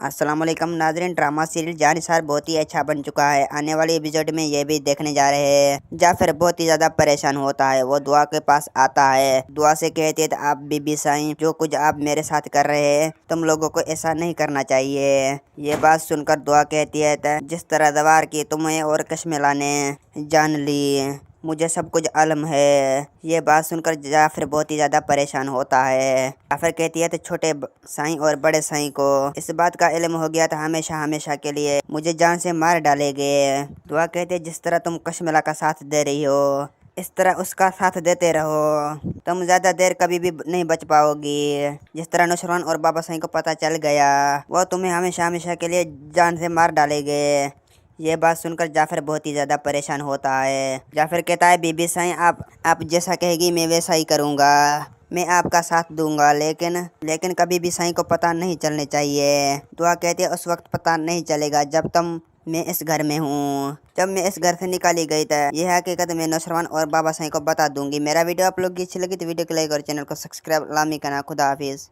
अस्सलाम वालेकुम नाज़रीन। ड्रामा सीरियल जानिसार बहुत ही अच्छा बन चुका है। आने वाले एपिसोड में ये भी देखने जा रहे हैं। जाफर बहुत ही ज्यादा परेशान होता है। वो दुआ के पास आता है, दुआ से कहती है आप बीबी साईं, जो कुछ आप मेरे साथ कर रहे हैं तुम लोगों को ऐसा नहीं करना चाहिए। ये बात सुनकर दुआ कहती है जिस तरह दवार की तुम्हें और कश्मीला ने जान ली, मुझे सब कुछ अलम है। ये बात सुनकर जाफर बहुत ही ज्यादा परेशान होता है। जाफर कहती है छोटे साईं और बड़े साईं को इस बात का इल्म हो गया था, हमेशा हमेशा के लिए मुझे जान से मार डालेंगे। दुआ कहती है जिस तरह तुम कश्मीला का साथ दे रही हो इस तरह उसका साथ देते रहो, तुम ज्यादा देर कभी भी नहीं बच पाओगी। जिस तरह नुसरवान और बाबा साईं को पता चल गया वो तुम्हें हमेशा हमेशा के लिए जान से मार डालेंगे। ये बात सुनकर जाफर बहुत ही ज्यादा परेशान होता है। जाफर कहता है बीबी साईं आप जैसा कहेगी मैं वैसा ही करूँगा, मैं आपका साथ दूंगा, लेकिन कभी भी साईं को पता नहीं चलने चाहिए। दुआ कहती है उस वक्त पता नहीं चलेगा जब मैं इस घर में हूँ, जब मैं इस घर से निकाली गई था। यह हकीकत मैं नुसरवान और बाबा साईं को बता दूंगी। मेरा वीडियो आप लोग की अच्छी लगी तो वीडियो को लाइक और चैनल को सब्सक्राइब लामी करना। खुदा हाफिज़।